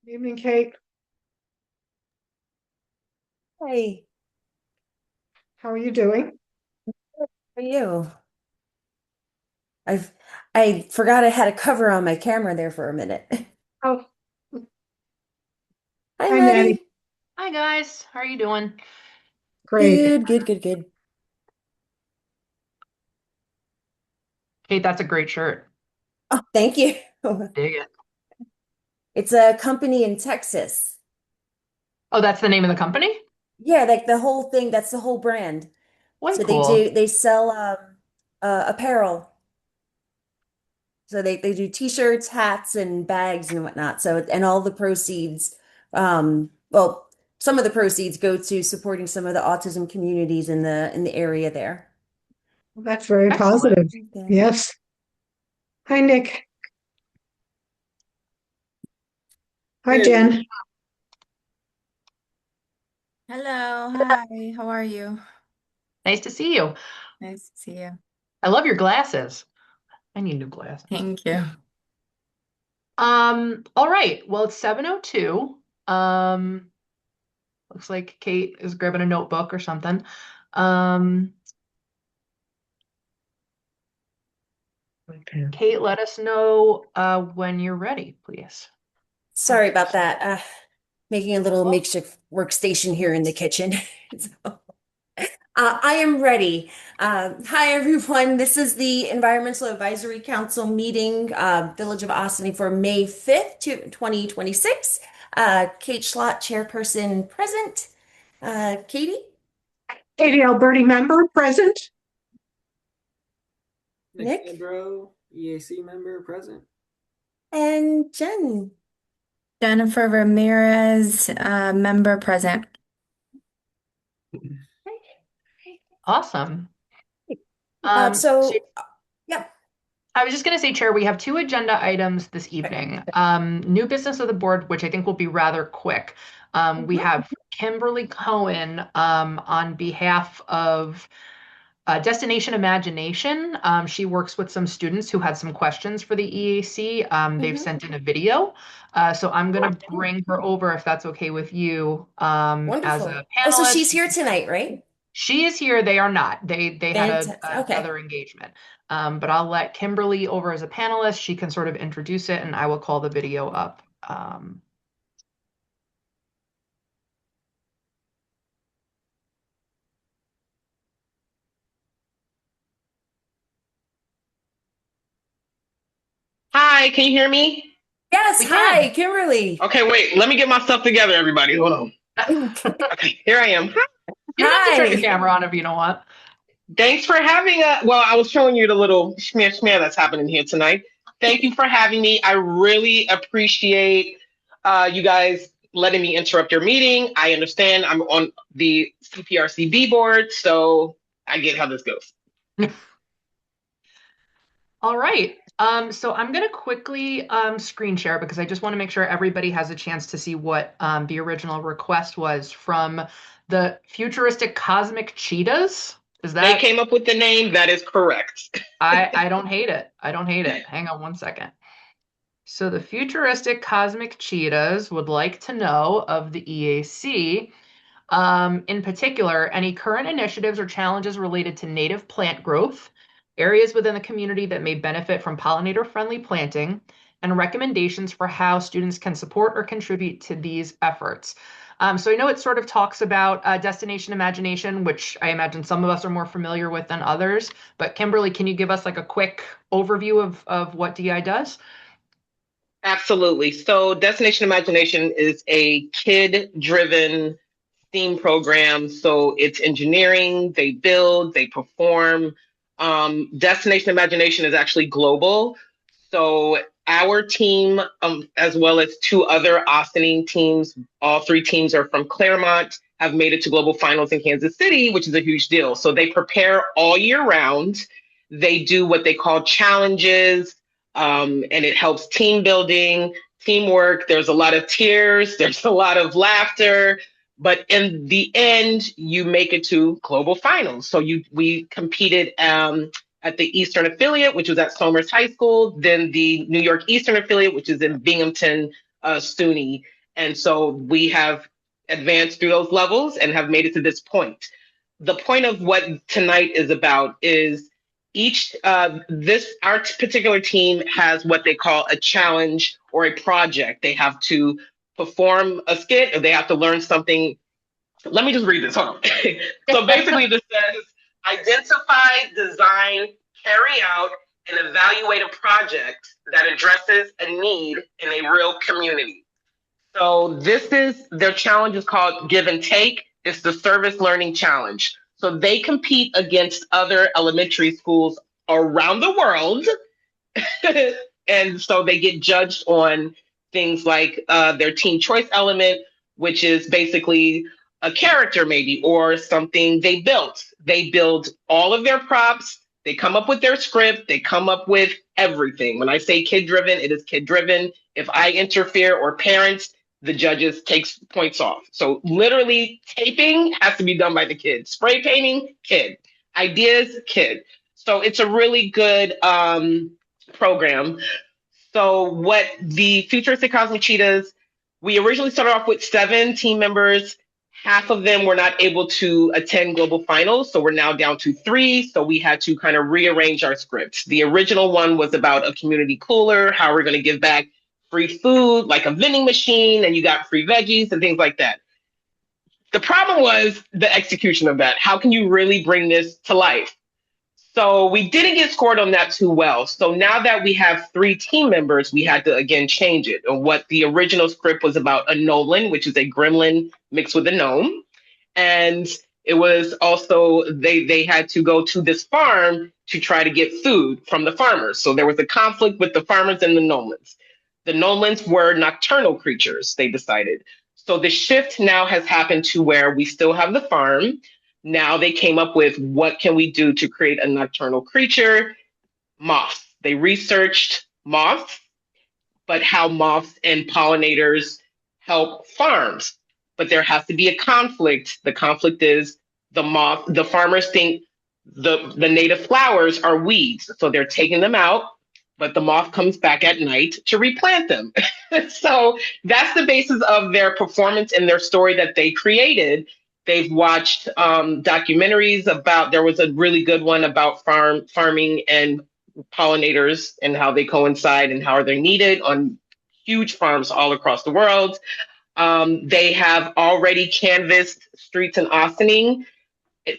Evening, Kate. Hey, How are you doing? how are you? I've I forgot I had a cover on my camera there for a minute. Oh, Hi, hi, Maddie. Maddie. Hi guys, how are you doing? Great. Good, good, good, good. Kate, that's a great shirt. Oh, thank you. Dig it. It's a company in Texas. Oh, that's the name of the company? Yeah, like the whole thing, that's the whole brand. Way So cool. they sell apparel. So they do t-shirts, hats, and bags and whatnot. So and all the proceeds, well, some of the proceeds go to supporting some of the autism communities in the area there. Well, that's very Excellent. positive. Okay. Yes. Hi, Nick. Hi, Hey, Jen. Hello, hi, how are you? Nice to see you. Nice to see you. I love your glasses. I need new glasses. Thank you. All right. Well, it's 7:02. Looks like Kate is grabbing a notebook or something. Um, Okay. Kate, let us know when you're ready, please. Sorry about that. Making a little Well, makeshift workstation here in the kitchen. So, I am ready. Hi, everyone. This is the Environmental Advisory Council meeting, Village of Austin for May 5th, 2026. Kate Schlott, chairperson, present. Katie Katie Alberti, member, present. Nick Nick, Sandro, EAC member present. and Jen. Jennifer Ramirez, member present. awesome. Uh, So so, yeah. I was just going to say, Chair, we have two agenda items this evening. New business of the board, which I think will be rather quick. We Mhm. have Kimberly Cohen on behalf of Destination Imagination. She works with some students who had some questions for the EAC. They've Mhm. sent in a video. So I'm going to bring her over if that's okay with you as a Wonderful. Oh, so panelist. she's here tonight, right? She is here. They are not. They had Fantastic. Okay. another engagement. But I'll let Kimberly over as a panelist. She can sort of introduce it, and I will call the video up. Hi, can you hear me? Yes. We Hi, can. Kimberly. Okay, wait, let me get my stuff together, everybody. Hold on. Okay, here I am. You don't have to turn your Hi. camera on if you don't want. Thanks for having well, I was showing you the little schmear that's happening here tonight. Thank you for having me. I really appreciate you guys letting me interrupt your meeting. I understand I'm on the CPRCB board, so I get how this goes. All right. So I'm going to quickly screen share because I just want to make sure everybody has a chance to see what the original request was from the futuristic cosmic cheetahs. Is They that came up with the name, that is correct. I don't hate it. I don't hate it. Hang on one second. So the futuristic cosmic cheetahs would like to know of the EAC, in particular, any current initiatives or challenges related to native plant growth, areas within the community that may benefit from pollinator-friendly planting, and recommendations for how students can support or contribute to these efforts. So I know it sort of talks about Destination Imagination, which I imagine some of us are more familiar with than others. But Kimberly, can you give us like a quick overview of what DI does? Absolutely. So, Destination Imagination is a kid driven STEAM program. So, it's engineering, they build, they perform. Destination Imagination is actually global. So, our team, as well as two other Austining teams, all three teams are from Claremont, have made it to global finals in Kansas City, which is a huge deal. So, they prepare all year round. They do what they call challenges and it helps team building, teamwork. There's a lot of tears, there's a lot of laughter, but in the end, you make it to global finals. So we competed at the Eastern affiliate, which was at Somers High School, then the New York Eastern affiliate, which is in Binghamton, SUNY. And so we have advanced through those levels and have made it to this point. The point of what tonight is about is our particular team has what they call a challenge or a project. They have to perform a skit, or they have to learn something. Let me just read this. Hold on. So basically, this says identify, design, carry out, and evaluate a project that addresses a need in a real community. So their challenge is called Give and Take. It's the Service Learning Challenge. So they compete against other elementary schools around the world. And so they get judged on things like their teen choice element, which is basically a character maybe, or something they built. They build all of their props. They come up with their script. They come up with everything. When I say kid-driven, it is kid-driven. If I interfere or parents, the judges takes points off. So literally taping has to be done by the kid. Spray painting, kid. Ideas, kid. So it's a really good program. So what the Futuristic Cosmic Cheetahs, we originally started off with 7 team members. Half of them were not able to attend global finals, so we're now down to 3. So we had to kind of rearrange our scripts. The original one was about a community cooler, how we're going to give back free food, like a vending machine, and you got free veggies and things like that. The problem was the execution of that. How can you really bring this to life? So we didn't get scored on that too well. So now that we have 3 team members, we had to again change it. And what the original script was about, a Nolan, which is a gremlin mixed with a gnome. And it was also, they had to go to this farm to try to get food from the farmers. So there was a conflict with the farmers and the Nolans. The Nolans were nocturnal creatures, they decided. So the shift now has happened to where we still have the farm. Now they came up with, what can we do to create a nocturnal creature? Moths. They researched moths, but how moths and pollinators help farms. But there has to be a conflict. The conflict is the farmers think the native flowers are weeds. So they're taking them out, but the moth comes back at night to replant them. So that's the basis of their performance and their story that they created. They've watched documentaries about, there was a really good one about farming and pollinators and how they coincide and how they're needed on huge farms all across the world. They have already canvassed streets in Ossining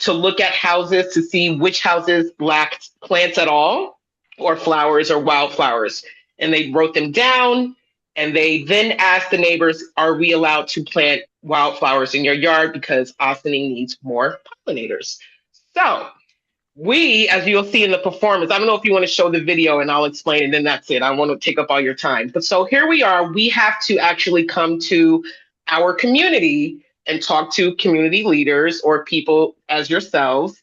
to look at houses to see which houses lacked plants at all, or flowers or wildflowers. And they wrote them down, and they then asked the neighbors, are we allowed to plant wildflowers in your yard because Ossining needs more pollinators? So we, as you'll see in the performance, I don't know if you want to show the video and I'll explain, and then that's it. I want to take up all your time. But so here we are. We have to actually come to our community and talk to community leaders or people as yourselves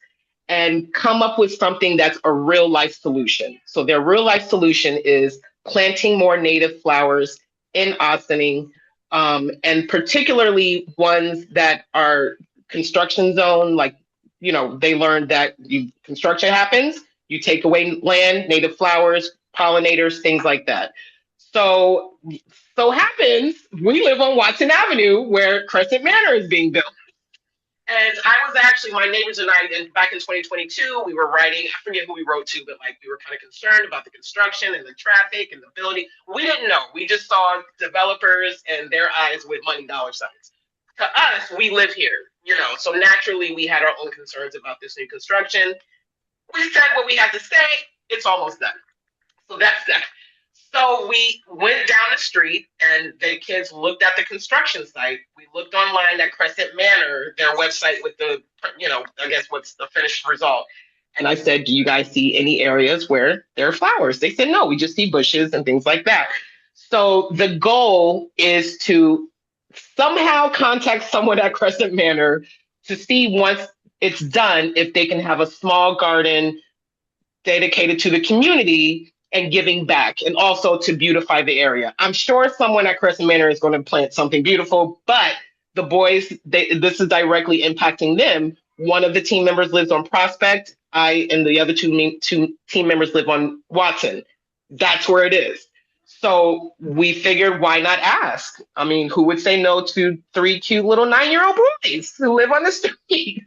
and come up with something that's a real life solution. So their real life solution is planting more native flowers in Ossining, and particularly ones that are construction zone. Like, you know, they learned that construction happens, you take away land, native flowers, pollinators, things like that. So happens, we live on Watson Avenue where Crescent Manor is being built. And I was actually, my neighbors and I, back in 2022, we were writing, I forget who we wrote to, but like we were kind of concerned about the construction and the traffic and the building. We didn't know. We just saw developers and their eyes with money dollar signs. To us, we live here, you know, so naturally we had our own concerns about this new construction. We said what we had to say. It's almost done. So that's that. So we went down the street and the kids looked at the construction site. We looked online at Crescent Manor, their website with the, you know, I guess what's the finished result. And I said, do you guys see any areas where there are flowers? They said, no, we just see bushes and things like that. So the goal is to somehow contact someone at Crescent Manor to see, once it's done, if they can have a small garden dedicated to the community and giving back, and also to beautify the area. I'm sure someone at Crescent Manor is going to plant something beautiful, but the boys, this is directly impacting them. One of the team members lives on Prospect. I and the other two team members live on Watson. That's where it is. So we figured, why not ask? I mean, who would say no to three cute little 9-year-old boys who live on the street?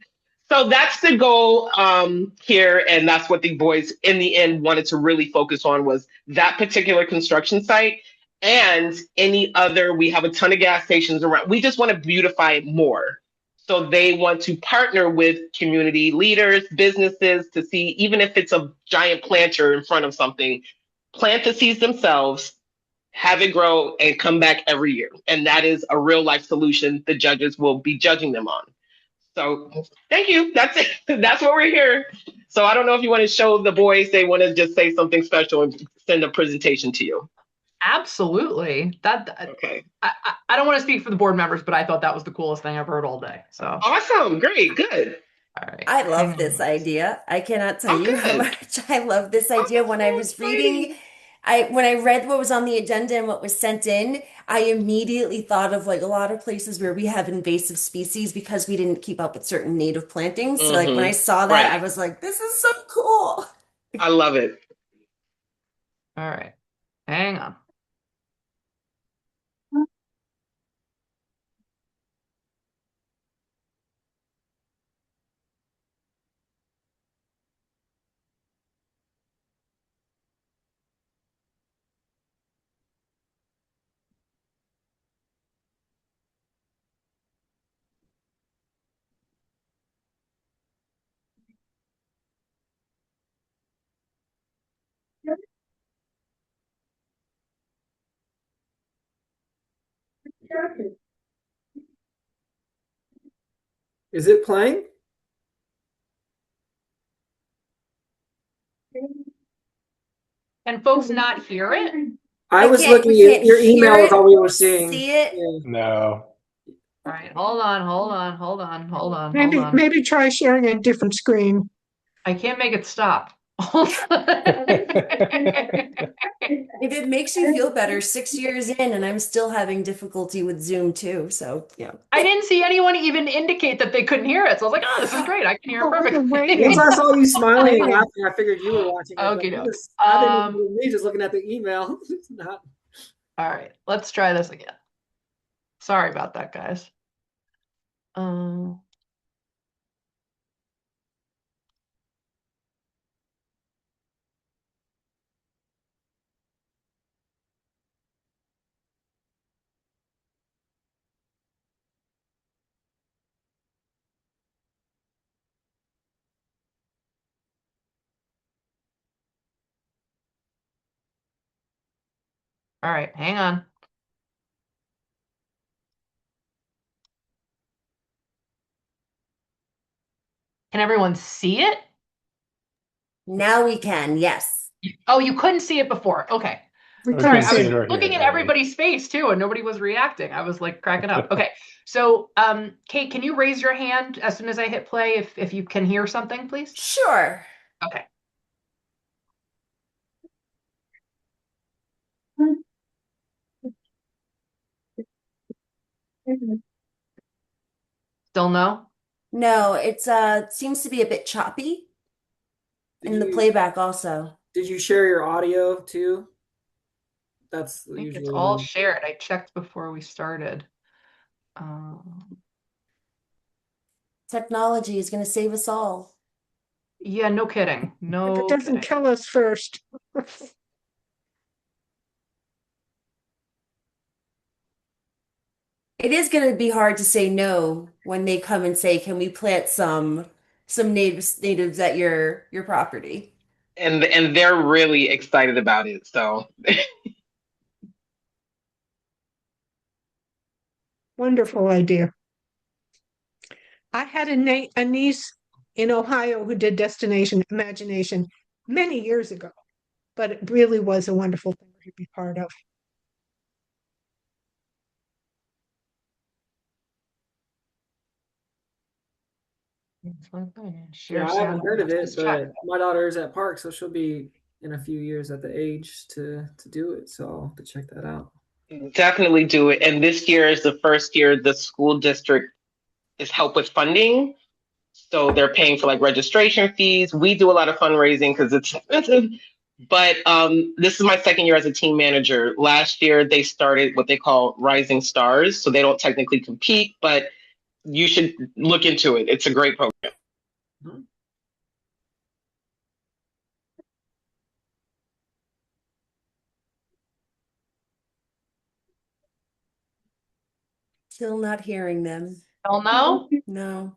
So that's the goal here, and that's what the boys in the end wanted to really focus on, was that particular construction site and any other. We have a ton of gas stations around. We just want to beautify it more. So they want to partner with community leaders, businesses, to see, even if it's a giant planter in front of something, plant the seeds themselves, have it grow, and come back every year. And that is a real life solution the judges will be judging them on. So thank you. That's it. That's what we're here. So I don't know if you want to show the boys, they want to just say something special and send a presentation to you. Absolutely. Okay. I don't want to speak for the board members, but I thought that was the coolest thing I've heard all day. So, Awesome. Great. Good. all right. I love this idea. I cannot tell Oh, you how good. much I love this idea. When I was reading, when I read what was on the agenda and what was sent in, I immediately thought of like a lot of places where we have invasive species because we didn't keep up with certain native plantings. So like when I saw that, Right. I was like, this is so cool. I love it. All right. Hang on. Is it playing? Can folks not hear it? I was can't- looking we at can't your hear email it, is all we were seeing. See it? Yeah. No. All right. Hold on. Maybe try sharing a different screen. I can't make it stop. Hold on. If it makes you feel better, 6 years in, and I'm still having difficulty with Zoom too. So yeah. I didn't see anyone even indicate that they couldn't hear it. So I was like, oh, this is great. I can hear it perfectly. Once I saw you smiling and laughing, I figured you were watching. I was like, Okey-doke. "This- I didn't even me just looking at the email. It's not. All right, let's try this again. Sorry about that, guys. All right, hang on. Can everyone see it? Now we can, yes. Oh, you couldn't see it before. Okay. We We Sorry, couldn't I see see was it right looking here, at Emily. everybody's face too, and nobody was reacting. I was like cracking up. Okay, so Kate, can you raise your hand as soon as I hit play if you can hear something, please? Sure. Okay. Still no? No, it's seems to be a bit choppy. Did And the you- playback also. Did you share your audio too? That's I think usually it's all when- shared. I checked before we started. Um, Technology is going to save us all. yeah, no kidding. If No it doesn't kidding. kill us first. It is going to be hard to say no when they come and say, "Can we plant some natives at your property?" And they're really excited about it. So Wonderful idea. I had a niece in Ohio who did Destination Imagination many years ago, but it really was a wonderful thing to be part of. Share Yeah, I haven't sound. heard of it, Let's check. but my daughter is at Park, so she'll be in a few years at the age to do it. So I'll have to check that out. definitely do it. And this year is the first year the school district is help with funding. So they're paying for like registration fees. We do a lot of fundraising because it's expensive. But this is my second year as a team manager. Last year, they started what they call Rising Stars. So they don't technically compete, but you should look into it. It's a great program. Still not hearing them. Hell no? No.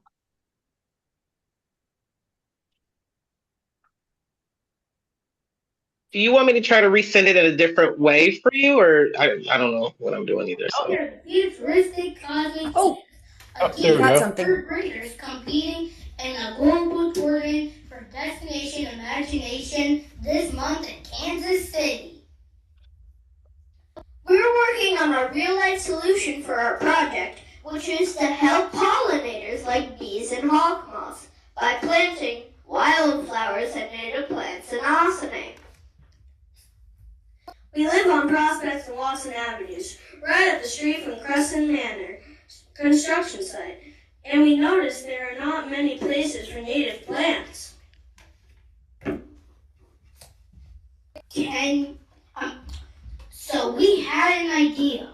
Do you want me to try to resend it in a different way for you, or I don't know what I'm doing either. So. Futuristic cosmic Oh, there we got go. something. third graders competing in a global tournament for Destination Imagination this month in Kansas City. We're working on a real-life solution for our project, which is to help pollinators like bees and hawk moths by planting wildflowers and native plants in Ossining. We live on Prospect and Lawson Avenues, right up the street from Crescent Manor construction site, and we noticed there are not many places for native plants. So we had an idea.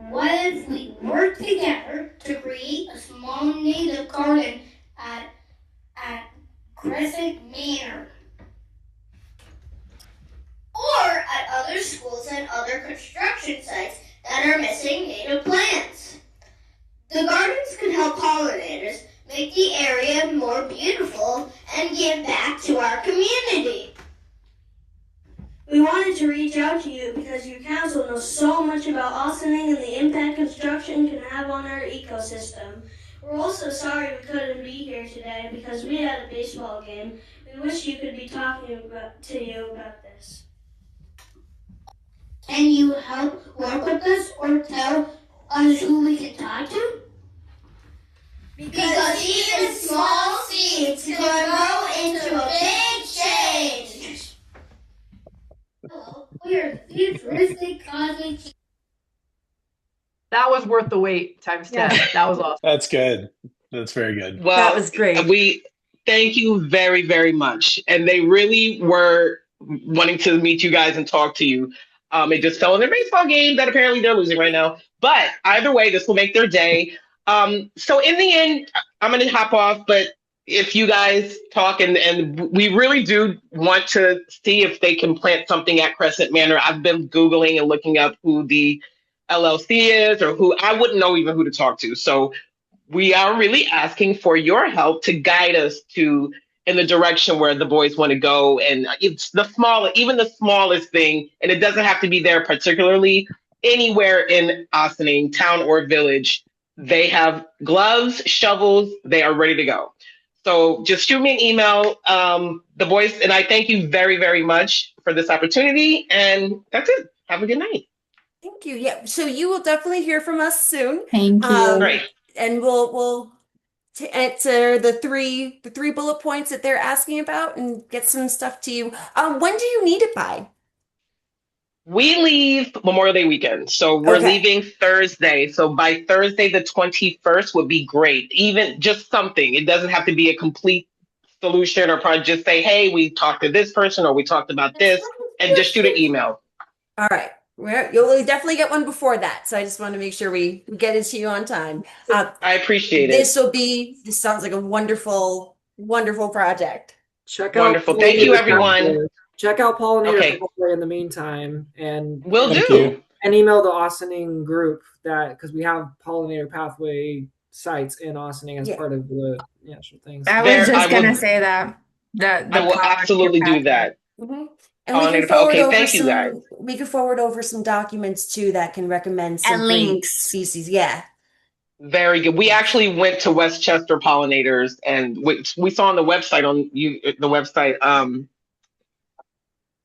What if we worked together to create a small native garden at Crescent Manor? Or at other schools and other construction sites that are missing native plants. The gardens can help pollinators make the area more beautiful and give back to our community. We wanted to reach out to you because your council knows so much about Ossining and the impact construction can have on our ecosystem. We're also sorry we couldn't be here today because we had a baseball game. We wish you could be talking to you about this. Can you help work with us or tell us who we can talk to? Because even small seeds can grow into a big change. Hello, we are the Futuristic Cosmic. That was worth the wait times 10. That was awesome. That's good. That's very good. Well, That was great. We thank you very, very much. And they really were wanting to meet you guys and talk to you. It just fell in their baseball game that apparently they're losing right now. But either way, this will make their day. So in the end, I'm going to hop off. But if you guys talk, and we really do want to see if they can plant something at Crescent Manor. I've been Googling and looking up who the LLC is or who I wouldn't know even who to talk to. So we are really asking for your help to guide us in the direction where the boys want to go. And it's even the smallest thing, and it doesn't have to be there particularly, anywhere in Ossining, town or village. They have gloves, shovels, they are ready to go. So just shoot me an email, the boys, and I thank you very, very much for this opportunity. And that's it. Have a good night. Thank you. Yeah. So you will definitely hear from us soon. Thank you. Great. And we'll answer the three bullet points that they're asking about and get some stuff to you. When do you need it by? We leave Memorial Day weekend. So we're Okay. leaving Thursday. So by Thursday, the 21st would be great. Even just something. It doesn't have to be a complete solution or probably just say, hey, we talked to this person or we talked about this, and just shoot an email. All right. You'll definitely get one before that. So I just want to make sure we get it to you on time. I appreciate it. This sounds like a wonderful, wonderful project. Check out Wonderful. Thank you, Pollinator everyone. Pathway. Check out Pollinator Okay. Pathway in the meantime, and Will Thank do. you. and email the Ossining group because we have Pollinator Pathway sites in Ossining as Yeah. part of the actual things. I There, was I just gonna will- say that. The I will pollinator absolutely do pathway. that. Mhm. And we Pollinator can Pathway. forward Okay, over thank you, guys. we can forward over some documents too that can recommend some And great links. species. Yeah. Very good. We actually went to Westchester Pollinators, and we saw on the website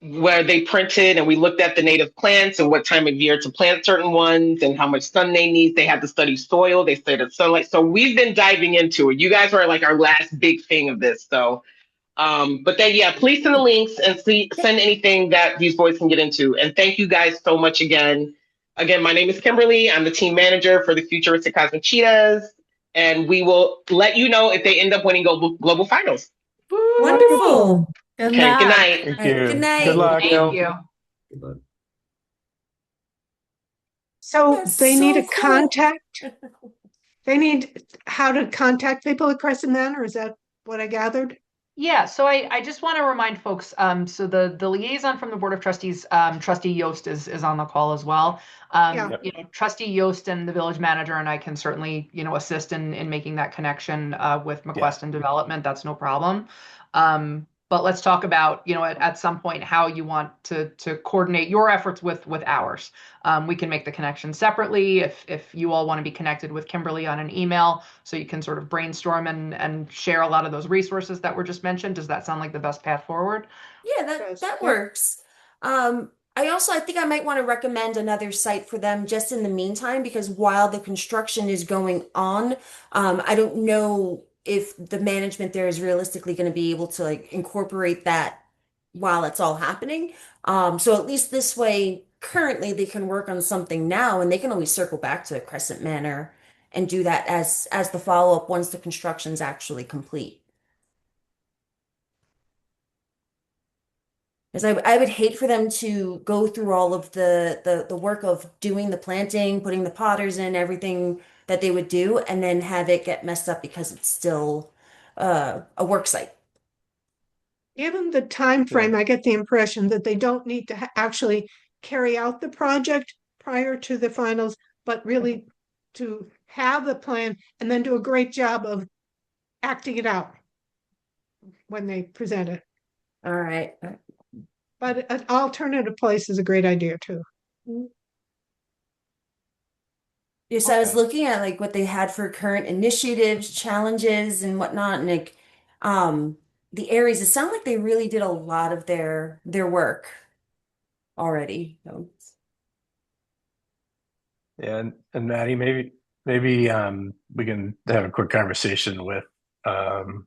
where they printed, and we looked at the native plants and what time of year to plant certain ones and how much sun they need. They had to study soil. They studied sunlight. So we've been diving into it. You guys are like our last big thing of this. So, but then, yeah, please send the links and send anything that these boys can get into. And thank you guys so much again. Again, my name is Kimberly. I'm the team manager for the Futuristic Cosmic Cheetahs. And we will let you know if they end up winning global finals. Wonderful. Good Okay, luck. good night. Thank All right, you. good night. Good luck, Thank Bill. you. Good luck. So That's they need so a cool. contact. They need how to contact people at Crescent Manor. Is that what I gathered? Yeah, so I just want to remind folks, so the liaison from the Board of Trustees, Trustee Yost is on the call as well. Yeah. You know, Trustee Yost and the village manager and I can certainly, you know, assist in making that connection with McQuestion Development. That's no problem. But let's talk about, you know, at some point how you want to coordinate your efforts with ours. We can make the connection separately if you all want to be connected with Kimberly on an email, so you can sort of brainstorm and share a lot of those resources that were just mentioned. Does that sound like the best path forward? Yeah, Yes. that Yep. works. I think I might want to recommend another site for them just in the meantime, because while the construction is going on, I don't know if the management there is realistically going to be able to like incorporate that while it's all happening. So at least this way, currently they can work on something now, and they can always circle back to Crescent Manor and do that as the follow-up once the construction's actually complete. Because I would hate for them to go through all of the work of doing the planting, putting the potters in, everything that they would do, and then have it get messed up because it's still a work site. Given the time frame, I get the impression that they don't need to actually carry out the project prior to the finals, but really to have the plan and then do a great job of acting it out when they present it. All right. But an alternative place is a great idea too. Yes, I was looking at like what they had for current initiatives, challenges, and whatnot, and like the areas. It sounded like they really did a lot of their work already. So. Yeah, and Maddie, maybe we can have a quick conversation with the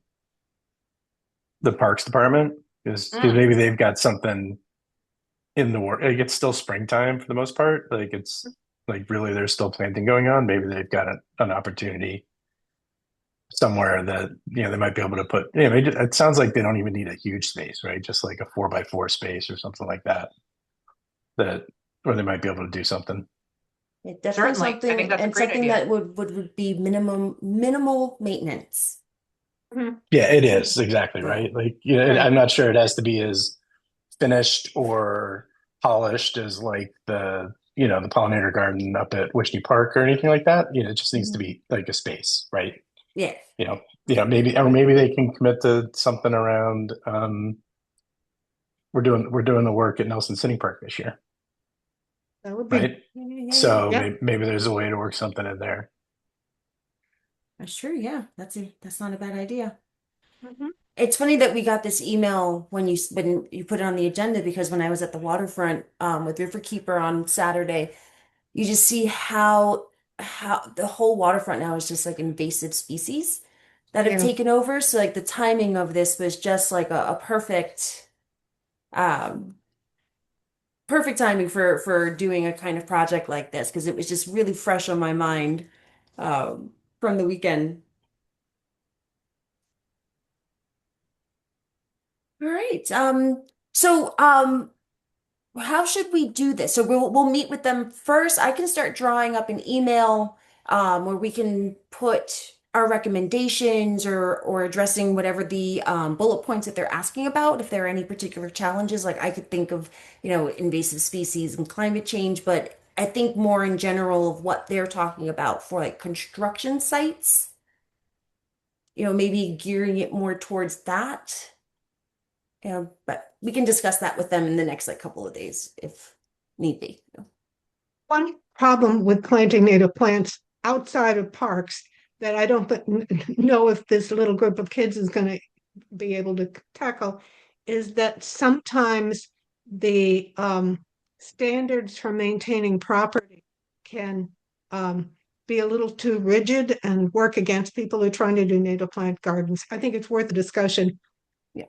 Parks Department, because maybe they've got something in the work. Like it's still springtime for the most part. Like it's like really there's still planting going on. Maybe they've got an opportunity somewhere that, you know, they might be able to put. You know, it sounds like they don't even need a huge space, right? Just like a 4x4 space or something like that. Where they might be able to do something. Yeah, definitely Certainly. I something, think that's a and great something idea. that would be minimal maintenance. Yeah, it is exactly right. Like, you know, Right. I'm not sure it has to be as finished or polished as like the pollinator garden up at Wishney Park or anything like that. You know, it just needs to be like a space, right? Yeah. Maybe they can commit to something around. We're doing the work at Nelson City Park this year, That would be right? So Yeah. maybe there's a way to work something in there. That's true. Yeah, that's not a bad idea. Mhm. It's funny that we got this email when you put it on the agenda, because when I was at the waterfront with Riverkeeper on Saturday, you just see how the whole waterfront now is just like invasive species that have Yeah. taken over. So like the timing of this was just like a perfect perfect timing for doing a kind of project like this, because it was just really fresh on my mind from the weekend. All right. How should we do this? So we'll meet with them first. I can start drawing up an email where we can put our recommendations or addressing whatever the bullet points that they're asking about. If there are any particular challenges, like I could think of, invasive species and climate change, but I think more in general of what they're talking about for like construction sites. Maybe gearing it more towards that. But we can discuss that with them in the next couple of days if need be. One problem with planting native plants outside of parks that I don't know if this little group of kids is going to be able to tackle is that sometimes the standards for maintaining property can be a little too rigid and work against people who are trying to do native plant gardens. I think it's worth a discussion. Yeah.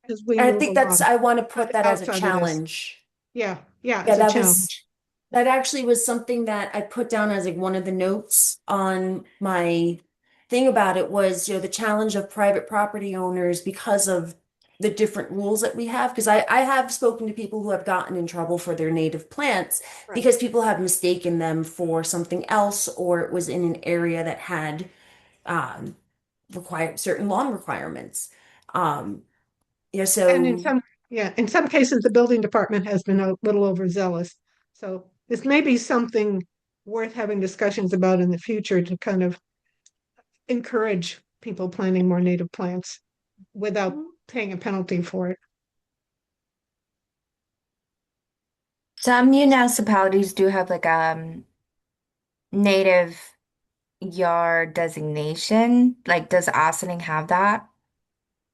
As we And I move think along. I want to put that as a Outside of this. challenge. Yeah, Yeah, as a that challenge. that actually was something that I put down as like one of the notes on my thing about it was, the challenge of private property owners because of the different rules that we have, because I have spoken to people who have gotten in trouble for their native plants Right. because people have mistaken them for something else, or it was in an area that had um, required certain lawn requirements. Um, And in so some, yeah, in some cases, the building department has been a little overzealous. So this may be something worth having discussions about in the future to kind of encourage people planting more native plants without paying a penalty for it. Some municipalities do have like native yard designation. Like, does Ossining have that?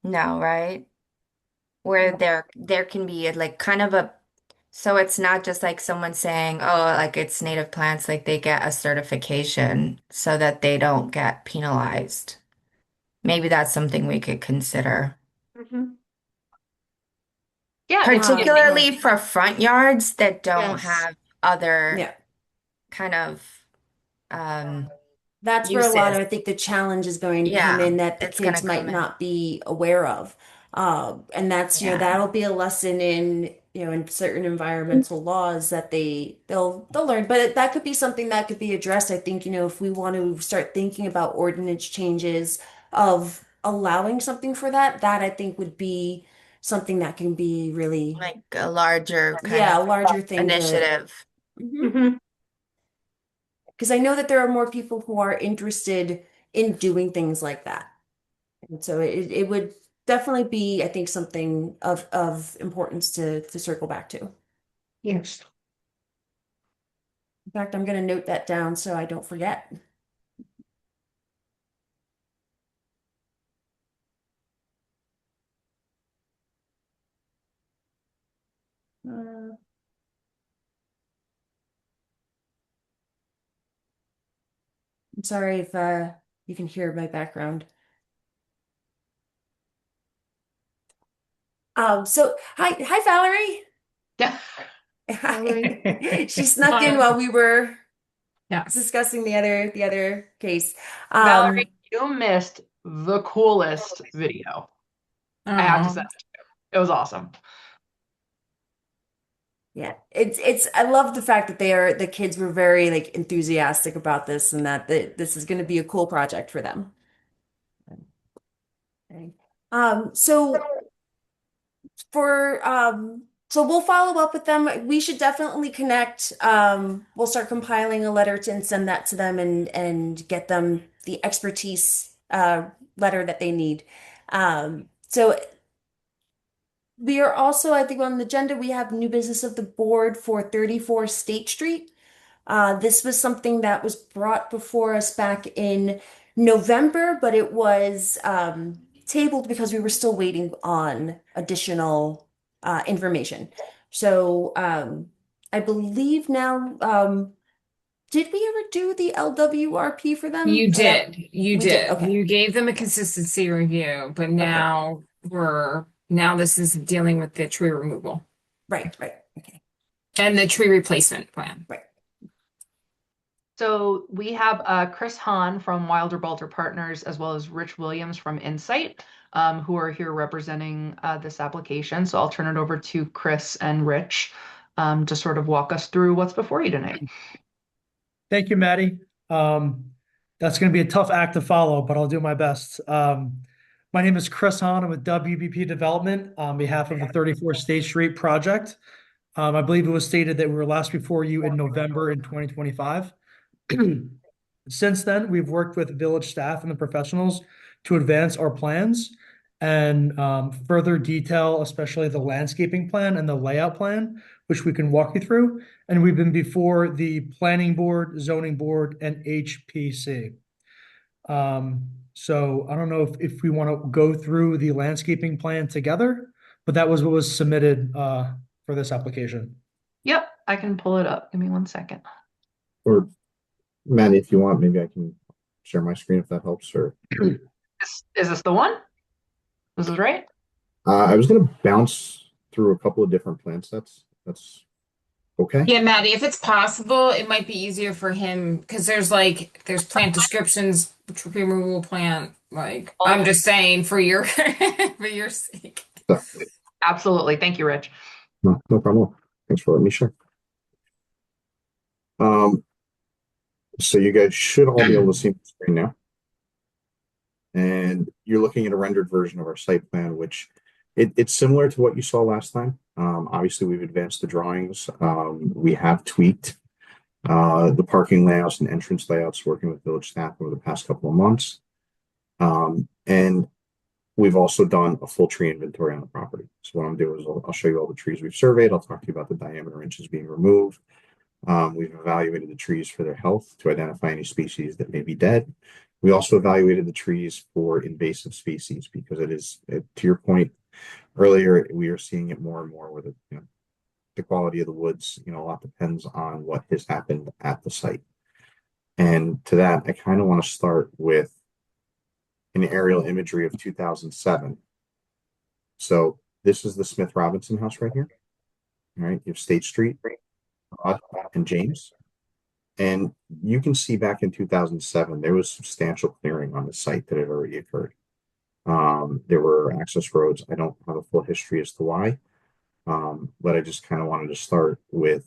No, right? Where there can be like kind of a so it's not just like someone saying, oh, like it's native plants, like they get a certification so that they don't get penalized. Maybe that's something we could consider. Mhm. Yeah, Particularly for front yards that don't Yes. have other yeah, kind of that's where a lot of, uses. I think the challenge is going to come Yeah, in that the it's gonna kids might come in. not be aware of. And that's, Yeah. that'll be a lesson in, in certain environmental laws that they'll learn. But that could be something that could be addressed. I think, if we want to start thinking about ordinance changes of allowing something for that, that I think would be something that can be really, Like a larger kind yeah, a of larger thing to. initiative. Mhm. Because I know that there are more people who are interested in doing things like that. And so it would definitely be, I think, something of importance to circle back to. Yes. In fact, I'm going to note that down so I don't forget. Uh, I'm sorry if you can hear my background. So hi Valerie. Yeah. Hi. She snuck in while we were Yes. discussing the other case. Valerie, you missed the coolest video. I have to Oh, say, it was awesome. Yeah, it's I love the fact that the kids were very like enthusiastic about this and that this is going to be a cool project for them. Okay. So so we'll follow up with them. We should definitely connect. We'll start compiling a letter and send that to them and get them the expertise letter that they need. So we are also, I think, on the agenda, we have new business of the board for 34 State Street. This was something that was brought before us back in November, but it was tabled because we were still waiting on additional information. So I believe now, did we ever do the LWRP for them? you did. You We did, did. okay. You gave them a consistency review, but now this is dealing with the tree removal Right. Okay. and the tree replacement plan. Right. So we have Chris Hahn from Wilder Balter Partners, as well as Rich Williams from Insight, who are here representing this application. So I'll turn it over to Chris and Rich to sort of walk us through what's before you tonight. Thank you, Maddie. That's going to be a tough act to follow, but I'll do my best. My name is Chris Hahn. I'm with WBP Development on behalf of the 34 State Street project. I believe it was stated that we were last before you in November in 2025. Since then, we've worked with village staff and the professionals to advance our plans and further detail, especially the landscaping plan and the layout plan, which we can walk you through. And we've been before the planning board, zoning board, and HPC. So I don't know if we want to go through the landscaping plan together, but that was what was submitted for this application. Yep, I can pull it up. Give me 1 second. Or Maddie, if you want, maybe I can share my screen if that helps. Or Is this the one? This is right? I was going to bounce through a couple of different plan sets. That's okay. Yeah, Maddie, if it's possible, it might be easier for him because there's plant descriptions, tree removal plan. Like I'm just saying for your for your sake. Definitely. Absolutely. Thank you, Rich. No problem. Thanks for letting me share. So you guys should all be able to see the screen now. And you're looking at a rendered version of our site plan, which it's similar to what you saw last time. Obviously, we've advanced the drawings. We have tweaked the parking layouts and entrance layouts, working with village staff over the past couple of months. And we've also done a full tree inventory on the property. So what I'm doing is I'll show you all the trees we've surveyed. I'll talk to you about the diameter inches being removed. We've evaluated the trees for their health to identify any species that may be dead. We also evaluated the trees for invasive species because to your point earlier, we are seeing it more and more with the quality of the woods. A lot depends on what has happened at the site. And to that, I kind of want to start with an aerial imagery of 2007. So this is the Smith Robinson house right here. All right, you have State Street and James. And you can see back in 2007, there was substantial clearing on the site that had already occurred. There were access roads. I don't have a full history as to why, but I just kind of wanted to start with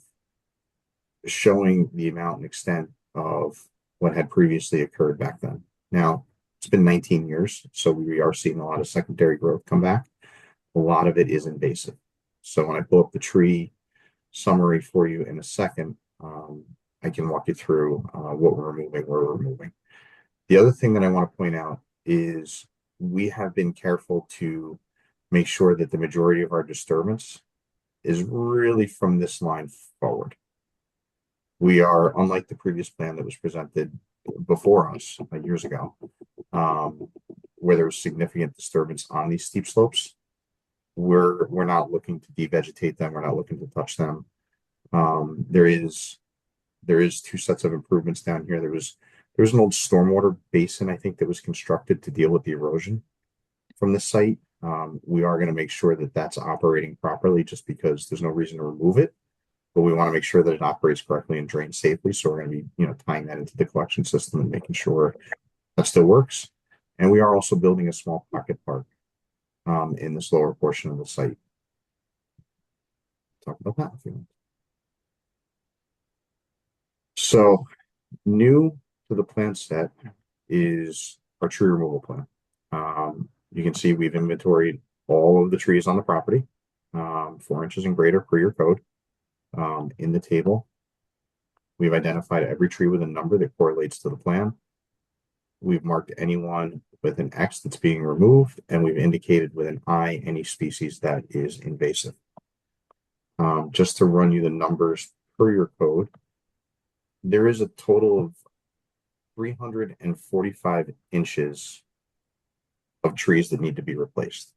showing the amount and extent of what had previously occurred back then. Now, it's been 19 years, so we are seeing a lot of secondary growth come back. A lot of it is invasive. So when I pull up the tree summary for you in a second, I can walk you through what we're removing, where we're removing. The other thing that I want to point out is we have been careful to make sure that the majority of our disturbance is really from this line forward. We are, unlike the previous plan that was presented before us years ago, where there was significant disturbance on these steep slopes. We're not looking to devegetate them. We're not looking to touch them. There is 2 sets of improvements down here. There was an old stormwater basin, I think, that was constructed to deal with the erosion from the site. We are going to make sure that that's operating properly, just because there's no reason to remove it, but we want to make sure that it operates correctly and drains safely. So we're going to be, tying that into the collection system and making sure that still works. And we are also building a small pocket park in this lower portion of the site. Talk about that if you want. So new to the plan set is our tree removal plan. You can see we've inventoried all of the trees on the property, 4 inches and greater per your code. In the table, we've identified every tree with a number that correlates to the plan. We've marked anyone with an X that's being removed, and we've indicated with an I any species that is invasive. Just to run you the numbers per your code, there is a total of 345 inches of trees that need to be replaced.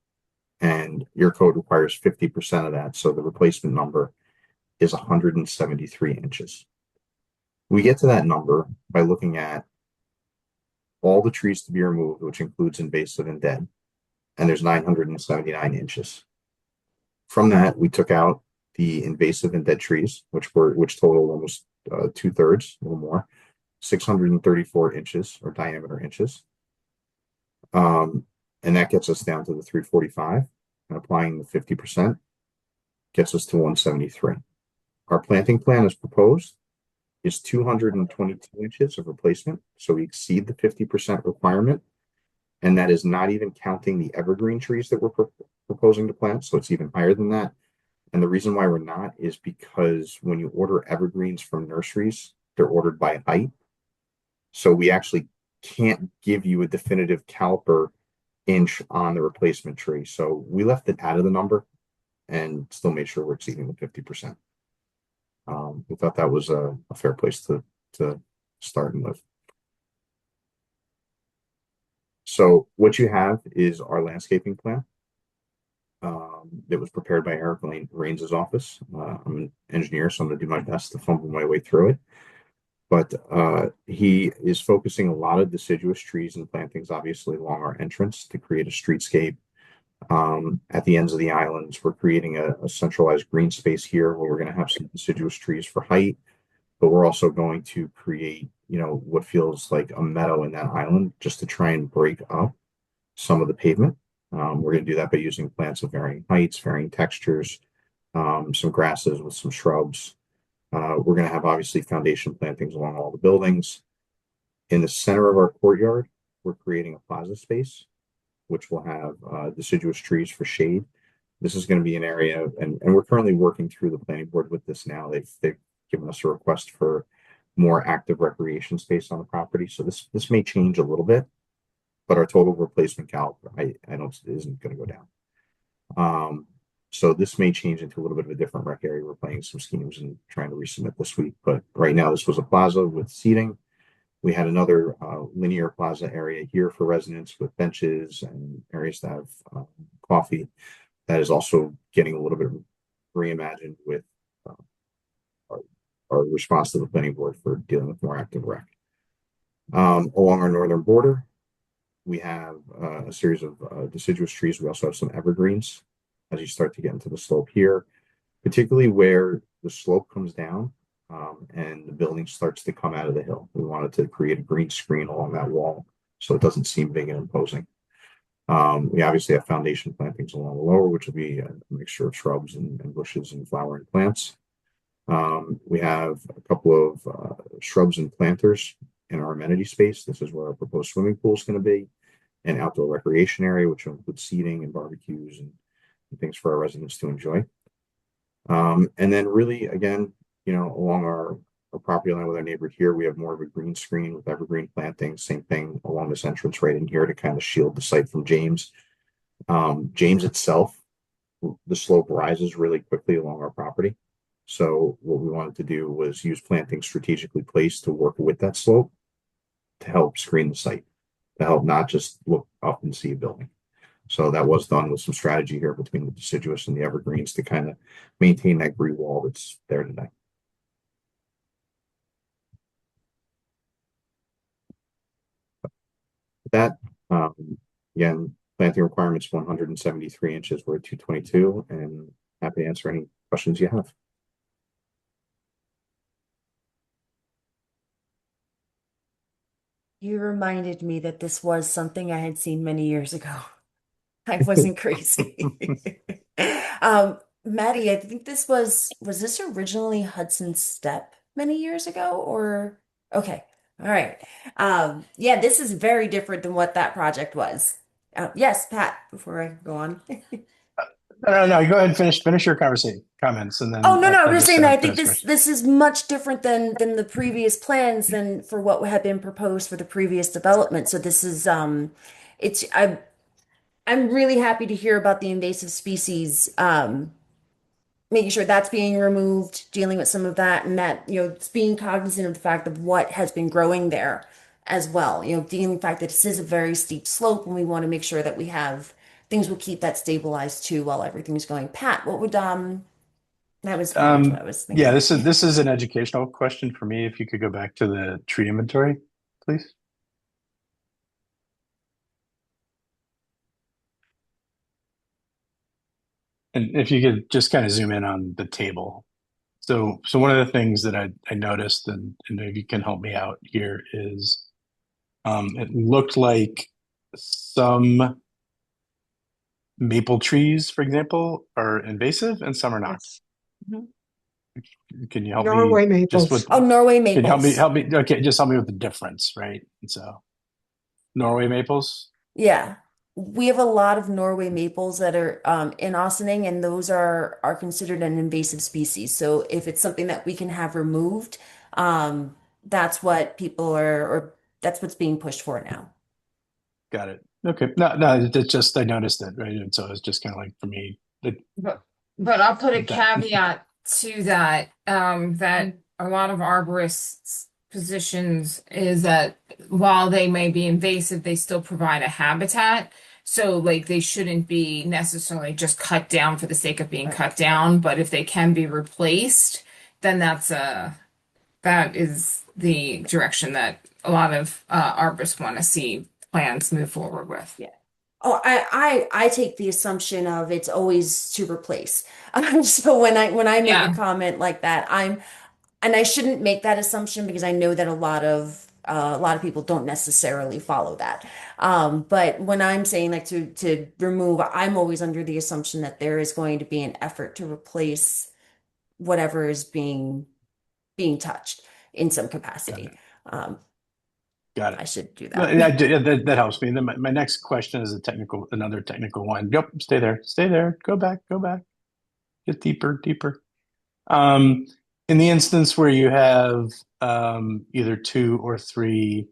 And your code requires 50% of that. So the replacement number is 173 inches. We get to that number by looking at all the trees to be removed, which includes invasive and dead. And there's 979 inches. From that, we took out the invasive and dead trees, which total almost 2/3, a little more, 634 inches or diameter inches. And that gets us down to the 345, and applying the 50% gets us to 173. Our planting plan as proposed is 222 inches of replacement. So we exceed the 50% requirement. And that is not even counting the evergreen trees that we're proposing to plant. So it's even higher than that. And the reason why we're not is because when you order evergreens from nurseries, they're ordered by height. So we actually can't give you a definitive caliper inch on the replacement tree. So we left it out of the number and still made sure we're exceeding the 50%. We thought that was a fair place to start and live. So what you have is our landscaping plan that was prepared by Eric Rains' office. I'm an engineer, so I'm going to do my best to fumble my way through it. But he is focusing a lot of deciduous trees and plantings, obviously, along our entrance to create a streetscape. At the ends of the islands, we're creating a centralized green space here where we're going to have some deciduous trees for height, but we're also going to create, what feels like a meadow in that island just to try and break up some of the pavement We're going to do that by using plants of varying heights, varying textures, some grasses with some shrubs. We're going to have obviously foundation plantings along all the buildings. In the center of our courtyard, we're creating a plaza space, which will have deciduous trees for shade. This is going to be an area, and we're currently working through the planning board with this now. They've given us a request for more active recreation space on the property. So this may change a little bit, but our total replacement calc, I don't isn't going to go down. So this may change into a little bit of a different rec area. We're playing some schemes and trying to resubmit this week, but right now this was a plaza with seating. We had another linear plaza area here for residents with benches and areas to have coffee. That is also getting a little bit reimagined with our response to the planning board for dealing with more active rec. Along our northern border, we have a series of deciduous trees. We also have some evergreens as you start to get into the slope here, particularly where the slope comes down and the building starts to come out of the hill. We wanted to create a green screen along that wall so it doesn't seem big and imposing. We obviously have foundation plantings along the lower, which will be a mixture of shrubs and bushes and flowering plants. We have a couple of shrubs and planters in our amenity space. This is where our proposed swimming pool is going to be, an outdoor recreation area, which will include seating and barbecues and things for our residents to enjoy. And then really, again, along our property line with our neighbor here, we have more of a green screen with evergreen plantings. Same thing along this entrance right in here to kind of shield the site from James. James itself, the slope rises really quickly along our property. So what we wanted to do was use planting strategically placed to work with that slope to help screen the site, to help not just look up and see a building. So that was done with some strategy here between the deciduous and the evergreens to kind of maintain that green wall that's there today. That, again, planting requirements 173 inches. We're at 222, and happy to answer any questions you have. You reminded me that this was something I had seen many years ago. I wasn't crazy. Maddie, I think was this originally Hudson Step many years ago or okay. All right. Yeah, this is very different than what that project was. Yes, Pat, before I go on. No, go ahead and finish your comments and then Oh no, I'll I'm just just saying I think finish. this is much different than the previous plans than for what had been proposed for the previous development. So this is I'm really happy to hear about the invasive species, making sure that's being removed, dealing with some of that, and that, it's being cognizant of the fact of what has been growing there as well. Dealing with the fact that this is a very steep slope, and we want to make sure that we have things will keep that stabilized too while everything's going. Pat, what would that was what I was thinking. Yeah, this is an educational question for me. If you could go back to the tree inventory, please. And if you could just kind of zoom in on the table. So one of the things that I noticed, and maybe you can help me out here, is it looked like some maple trees, for example, are invasive and some are not. Can you help Norway me maples. just with Norway maples. Can you help me? Okay, just help me with the difference, right? And so Norway maples. Yeah. We have a lot of Norway maples that are in Ossining, and those are considered an invasive species. So if it's something that we can have removed, that's what people or that's what's being pushed for now. Got it. Okay. No, it's just I noticed it, right? And so it's just kind of like for me. But I'll put a caveat to that, that a lot of arborists' positions is that while they may be invasive, they still provide a habitat. So like they shouldn't be necessarily just cut down for the sake of being cut down, but if they can be replaced, then that is the direction that a lot of arborists want to see plans move forward with. Yeah. Oh, I take the assumption of it's always to replace. So when I make a comment like that, and I shouldn't make that assumption because I know that a lot of A lot of people don't necessarily follow that. But when I'm saying like to remove, I'm always under the assumption that there is going to be an effort to replace whatever is being touched in some capacity. Got it. I should do Well, that. that helps me. Then my next question is another technical one. Yep, stay there. Go back. Get deeper. In the instance where you have either 2 or 3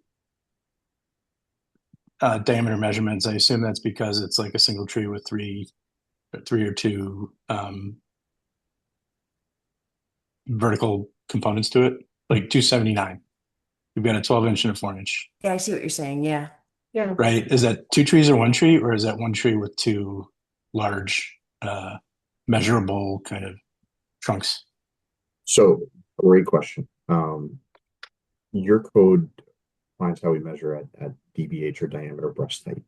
diameter measurements, I assume that's because it's like a single tree with three or 2 vertical components to it, like 279. You've got a 12-inch and a 4-inch. Yeah, I see what you're saying. Yeah. Yeah. Right? Is that 2 trees or 1 tree, or is that 1 tree with 2 large, measurable kind of trunks? So, great question. Your code finds how we measure at DBH or diameter breast height.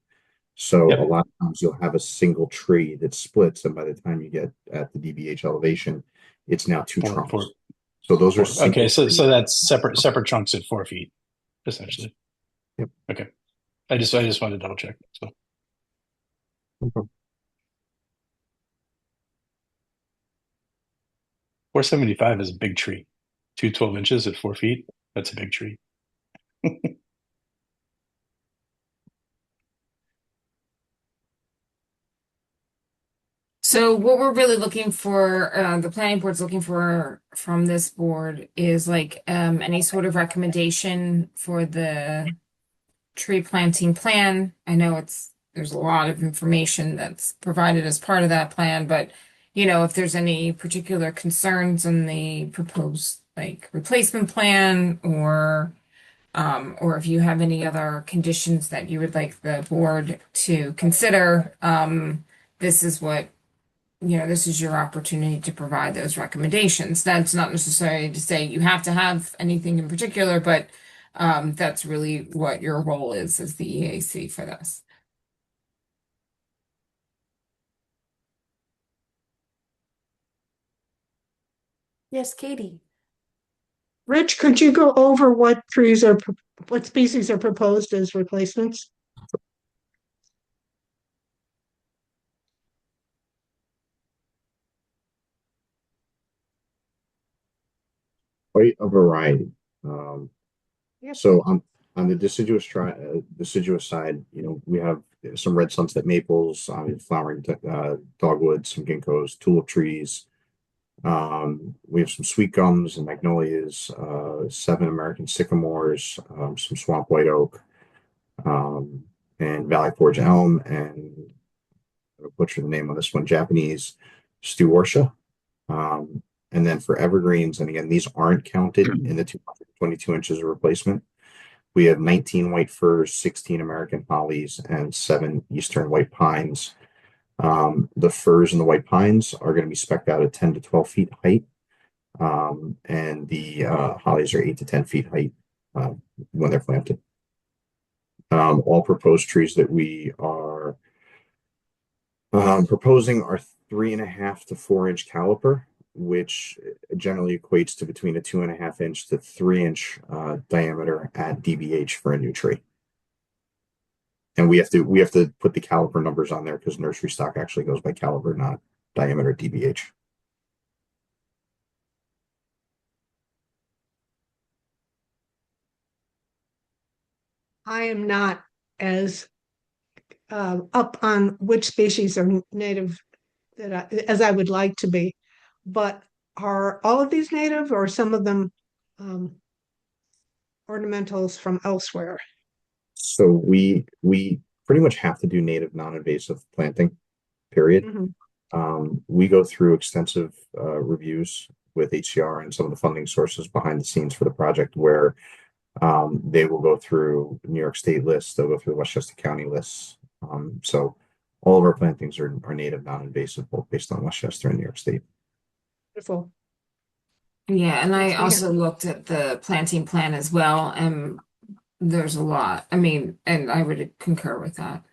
So Yep. a lot of times you'll have a single tree that splits, and by the time you get at the DBH elevation, it's now 2 trunks. So those are Okay, so single that's separate chunks at 4 feet, essentially. Yep. Okay. I just wanted to double check. So Okay. 475 is a big tree. 12 inches at 4 feet. That's a big tree. So what we're really looking for, the planning board's looking for from this board is like any sort of recommendation for the tree planting plan. I know there's a lot of information that's provided as part of that plan, but if there's any particular concerns in the proposed like replacement plan or if you have any other conditions that you would like the board to consider, this is this is your opportunity to provide those recommendations. That's not necessarily to say you have to have anything in particular, but that's really what your role is as the EAC for this. Yes, Katie. Rich, could you go over what species are proposed as replacements? quite a variety. Yep. So on the deciduous side, we have some red sunset maples, flowering dogwoods, some ginkgos, tulip trees. We have some sweet gums and magnolias, 7 American sycamores, some swamp white oak, and Valley Forge elm, and I'll butcher the name on this one, Japanese Stewartia. And then for evergreens, and again, these aren't counted in the 222 inches of replacement. We have 19 white firs, 16 American hollies, and 7 eastern white pines. The firs and the white pines are going to be spec'd out at 10 to 12 feet height. And the hollies are 8 to 10 feet height when they're planted. All proposed trees that we are proposing are 3.5 to 4 inch caliper, which generally equates to between a 2.5 inch to 3 inch diameter at DBH for a new tree. And we have to put the caliper numbers on there because nursery stock actually goes by caliber, not diameter DBH. I am not as up on which species are native as I would like to be, but are all of these native or some of them ornamentals from elsewhere? So we pretty much have to do native non-invasive planting, period. We go through extensive reviews with HCR and some of the funding sources behind the scenes for the project where they will go through New York State lists, they'll go through Westchester County lists. So all of our plantings are native non-invasive, both based on Westchester and New York State. Beautiful. Yeah, and I Yes, also looked at the planting plan as well, and there's a lot. I mean, and I would concur with that.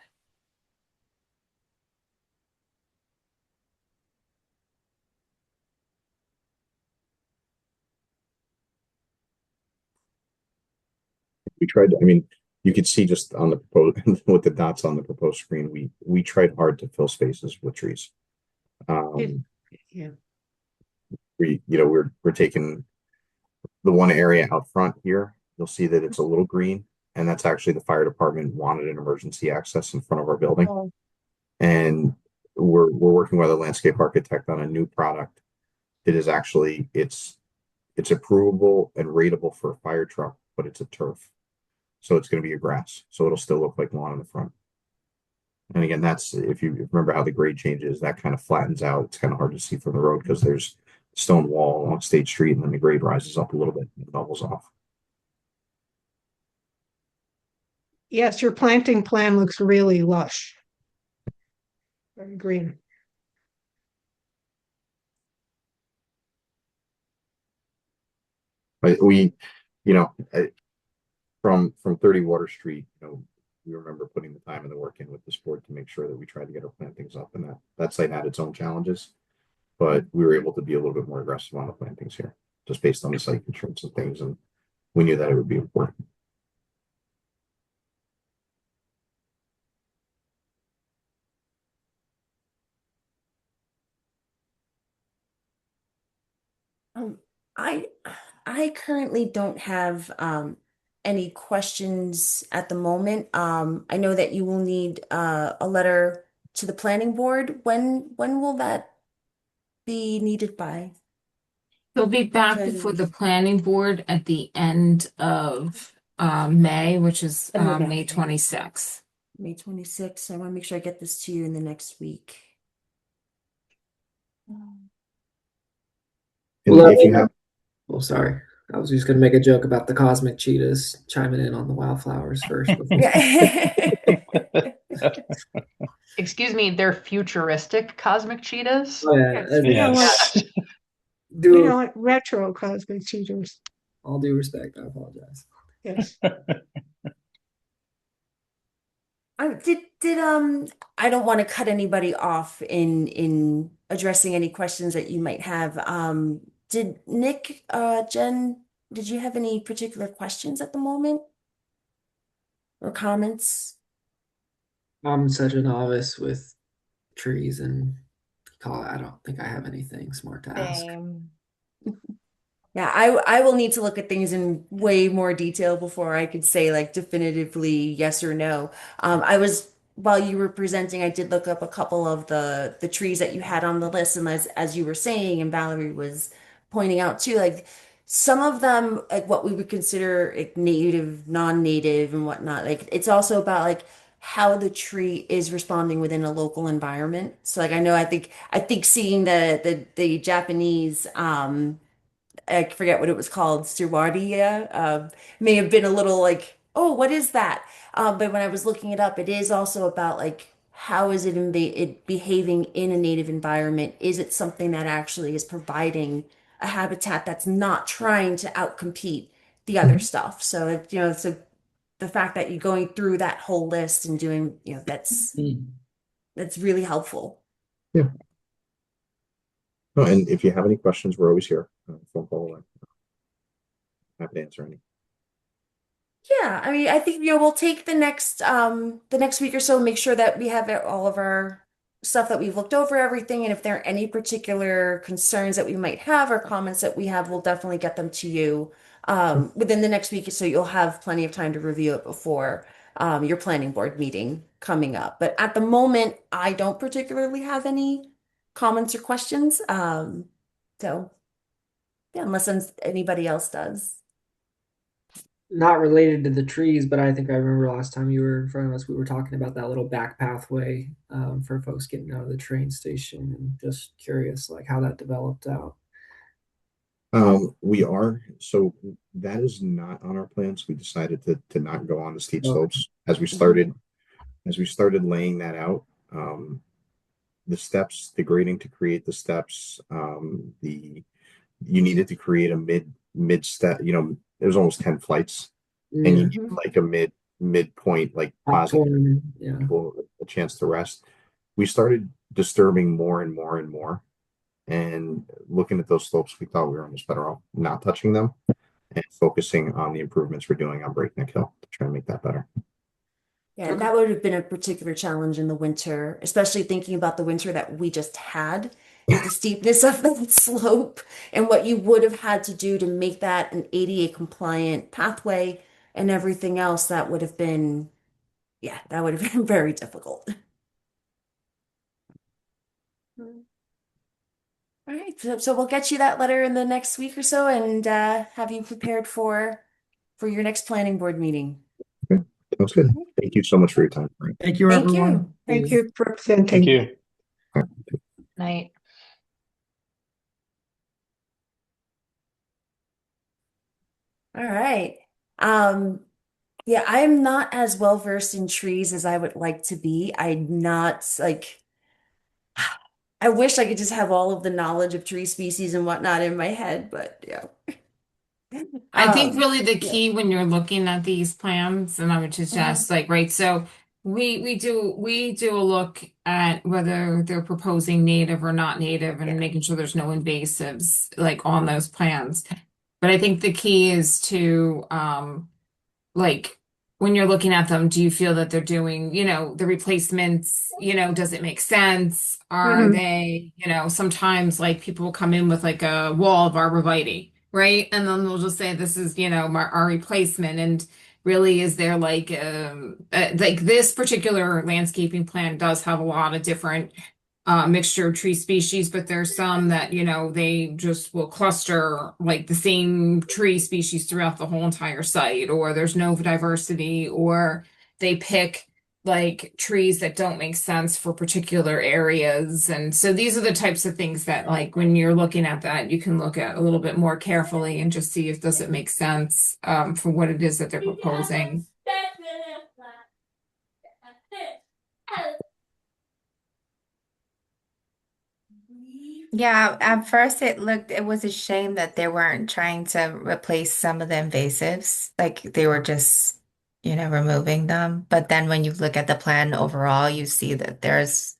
We tried to, I mean, you could see just on the proposed with the dots on the proposed screen, we tried hard to fill spaces with trees. Yeah. We're taking the one area out front here. You'll see that it's a little green, and that's actually the fire department wanted an emergency access in front of our building. Oh, And we're working with a landscape architect on a new product that is actually it's approvable and rateable for a fire truck, but it's a turf. So it's going to be a grass. So it'll still look like lawn in the front. And again, that's if you remember how the grade changes, that kind of flattens out. It's kind of hard to see from the road because there's stone wall along State Street, and then the grade rises up a little bit and bubbles off. yes, your planting plan looks really lush. Very green. But we from 30 Water Street, we remember putting the time and the work in with this board to make sure that we tried to get our plantings up, and that site had its own challenges, but we were able to be a little bit more aggressive on the plantings here, just based on the site constraints and things, and we knew that it would be important. I I currently don't have any questions at the moment. I know that you will need a letter to the planning board. When will that be needed by? They'll be back Because- before the planning board at the end of May, which is End of May. May 26th. May 26th. I want to make sure I get this to you in the next week. And Well, if you have Oh, sorry. I was just gonna make a joke about the cosmic cheetahs chiming in on the wildflowers first. Excuse me, they're futuristic cosmic cheetahs? Oh, yeah, Yes. You know what? Retro cosmic cheaters. all due respect, I apologize. Yes. I don't want to cut anybody off in addressing any questions that you might have. Did Nick, Jen, did you have any particular questions at the moment or comments? I'm such a novice with trees and I don't think I have anything smart to ask. Same. Yeah, I will need to look at things in way more detail before I could say like definitively yes or no. While you were presenting, I did look up a couple of the trees that you had on the list, and as you were saying, and Valerie was pointing out too, like some of them, like what we would consider like native, non-native, and whatnot. Like it's also about like how the tree is responding within a local environment. So like I think seeing the Japanese I forget what it was called, Stewardea, may have been a little like, oh, what is that? But when I was looking it up, it is also about like how is it behaving in a native environment? Is it something that actually is providing a habitat that's not trying to outcompete the other stuff? So so the fact that you're going through that whole list and doing, that's really helpful. Yeah. No, and if you have any questions, we're always here. Phone call away. Happy to answer any. Yeah, I mean, I think we'll take the next week or so, make sure that we have all of our stuff, that we've looked over everything, and if there are any particular concerns that we might have or comments that we have, we'll definitely get them to you within the next week, so you'll have plenty of time to review it before your planning board meeting coming up. But at the moment, I don't particularly have any comments or questions. So yeah, unless anybody else does. Not related to the trees, but I think I remember last time you were in front of us, we were talking about that little back pathway for folks getting out of the train station, and just curious like how that developed out. We are, so that is not on our plans. We decided to not go on the steep Okay. slopes as we started laying that out. The steps, the grading to create the steps, you needed to create a mid step, it was almost 10 flights, and you need like a midpoint, like positive, Yeah. people a chance to rest. We started disturbing more and more and more, and looking at those slopes, we thought we were almost better off not touching them and focusing on the improvements we're doing on Breakneck Hill to try and make that better. Yeah, that would have been a particular challenge in the winter, especially thinking about the winter that we just had with the steepness of that slope and what you would have had to do to make that an ADA compliant pathway and everything else. That would have been, yeah, that would have been very difficult. All right, so we'll get you that letter in the next week or so and have you prepared for your next planning board meeting. Sounds good. Thank you so much for your time. Thank you, Thank everyone. you. Thank you for presenting. Thank you. Night. All right. Yeah, I'm not as well versed in trees as I would like to be. I'm not like I wish I could just have all of the knowledge of tree species and whatnot in my head, but yeah. I think Um, really the yeah. key when you're looking at these plans, and I would suggest like, right, so we do a look at whether they're proposing native or not native and Yeah. making sure there's no invasives like on those plans. But I think the key is to like when you're looking at them, do you feel that they're doing, the replacements, does it make sense? Are Mhm. they, sometimes like people will come in with like a wall of arborvitae, right? And then they'll just say, this is, our replacement. And really, is there like this particular landscaping plan does have a lot of different mixture of tree species, but there's some that, they just will cluster like the same tree species throughout the whole entire site, or there's no diversity, or they pick like trees that don't make sense for particular areas. And so these are the types of things that like when you're looking at that, you can look at a little bit more carefully and just see if does it make sense for what it is that they're proposing. Yeah, at first it was a shame that they weren't trying to replace some of the invasives. Like they were just, removing them. But then when you look at the plan overall, you see that there's,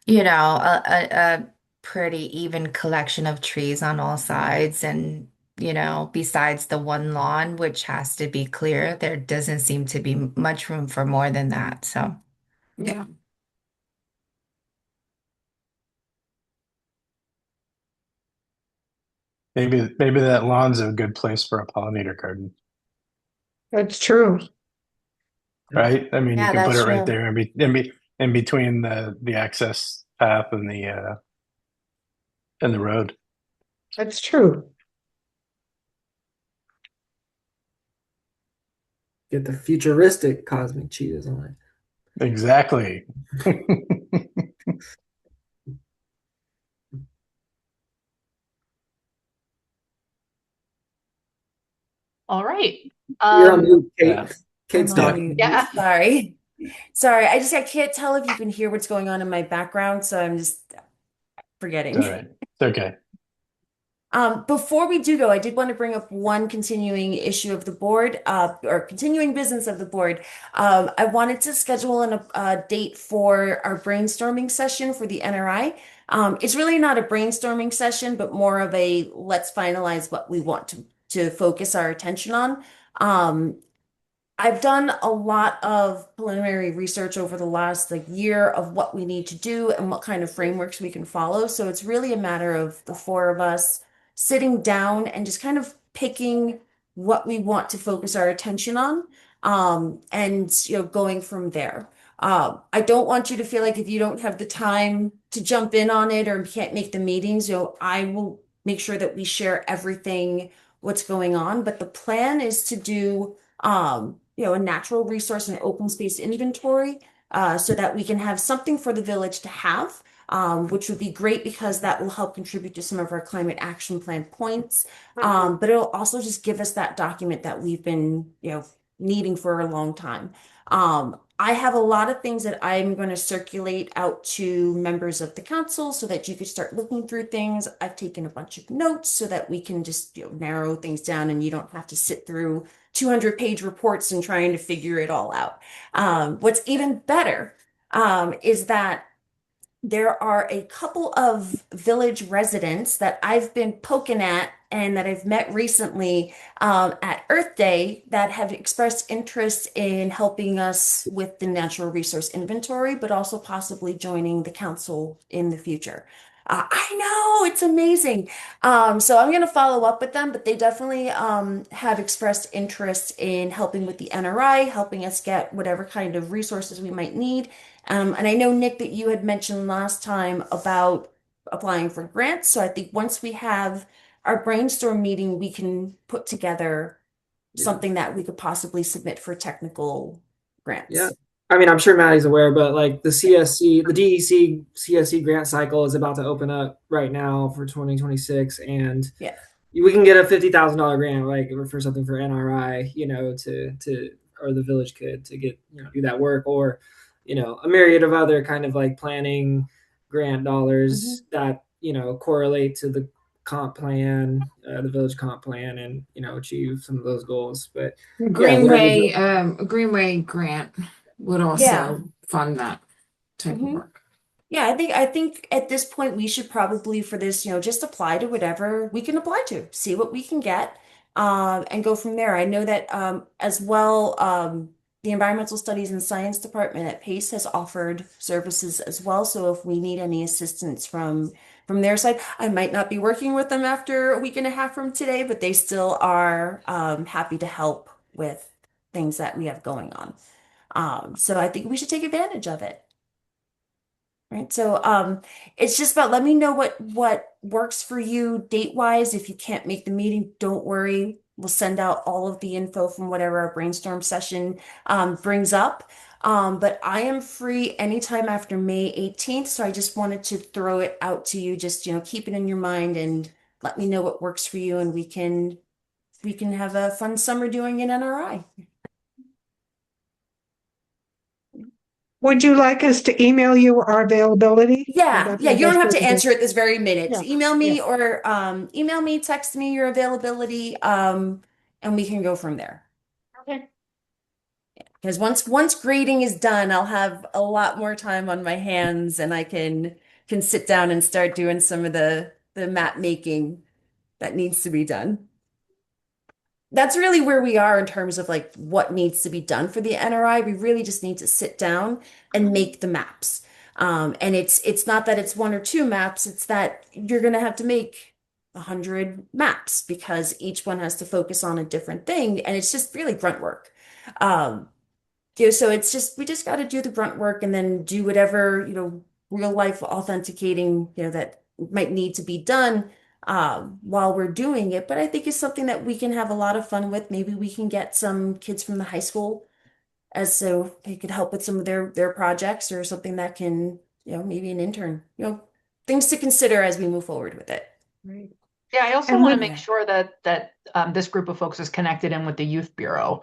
a pretty even collection of trees on all sides. And, besides the one lawn, which has to be clear, there doesn't seem to be much room for more than that. So. Yeah. Maybe that lawn's a good place for a pollinator garden, That's true. right? I mean, you Yeah, can put that's it right true. there in between the access path and the road. That's true. Get the futuristic cosmic cheetahs on it. Exactly. All right. You're on mute, Kate. Yeah. Kate's I'm on talking. mute. Yeah. Sorry. Sorry. I can't tell if you can hear what's going on in my background, so I'm just forgetting. It's all right. It's okay. Before we do go, I did want to bring up one continuing issue of the board, or continuing business of the board. I wanted to schedule a date for our brainstorming session for the NRI. It's really not a brainstorming session, but more of a let's finalize what we want to focus our attention on. I've done a lot of preliminary research over the last year of what we need to do and what kind of frameworks we can follow. So it's really a matter of the four of us sitting down and just kind of picking what we want to focus our attention on, and going from there. I don't want you to feel like if you don't have the time to jump in on it or can't make the meetings, I will make sure that we share everything what's going on. But the plan is to do a natural resource and open space inventory, so that we can have something for the village to have, which would be great because that will help contribute to some of our climate action plan points. But it'll also just give us that document that we've been, needing for a long time. I have a lot of things that I'm going to circulate out to members of the council so that you could start looking through things. I've taken a bunch of notes so that we can just narrow things down and you don't have to sit through 200-page reports and trying to figure it all out. What's even better is that there are a couple of village residents that I've been poking at and that I've met recently at Earth Day that have expressed interest in helping us with the natural resource inventory, but also possibly joining the council in the future. I know, it's amazing. So I'm going to follow up with them, but they definitely have expressed interest in helping with the NRI, helping us get whatever kind of resources we might need. And I know, Nick, that you had mentioned last time about applying for grants. So I think once we have our brainstorm meeting, we can put together Yeah. something that we could possibly submit for technical grants. Yeah. I mean, I'm sure Maddie's aware, but like the CSC, the DEC CSC grant cycle is about to open up right now for 2026, and Yeah. we can get a $50,000 grant, like for something for NRI, or the village could to get do that work, or a myriad of other kind of like planning grant dollars that correlate to the comp plan, the village comp plan, and achieve some of those goals. But Greenway, a Greenway grant would Yeah. also fund that type of Mhm. work. Yeah, I think at this point we should probably for this, just apply to whatever we can apply to, see what we can get, and go from there. I know that as well, the Environmental Studies and Science Department at PACE has offered services as well. So if we need any assistance from their side, I might not be working with them after a week and a half from today, but they still are happy to help with things that we have going on. So I think we should take advantage of it. Right. So it's just about let me know what works for you date wise. If you can't make the meeting, don't worry. We'll send out all of the info from whatever our brainstorm session brings up. But I am free anytime after May 18th. So I just wanted to throw it out to you. Just, keep it in your mind and let me know what works for you, and we can have a fun summer doing an NRI. Would you like us to email you our availability? Yeah, Would yeah, that be you don't best have way to do it? answer it this very minute. Yeah, Email me yeah. or email me, text me your availability, and we can go from there. Okay. Because once grading is done, I'll have a lot more time on my hands, and I can sit down and start doing some of the map making that needs to be done. That's really where we are in terms of like what needs to be done for the NRI. We really just need to sit down and make the maps. And it's not that it's one or two maps, it's that you're gonna have to make 100 maps because each one has to focus on a different thing, and it's just really grunt work. So it's just we just got to do the grunt work and then do whatever, real life authenticating, that might need to be done while we're doing it. But I think it's something that we can have a lot of fun with. Maybe we can get some kids from the high school as so they could help with some of their projects or something that can, maybe an intern, things to consider as we move forward with it. Right. Yeah, I also And want to when- make sure that this group of folks is connected in with the youth bureau.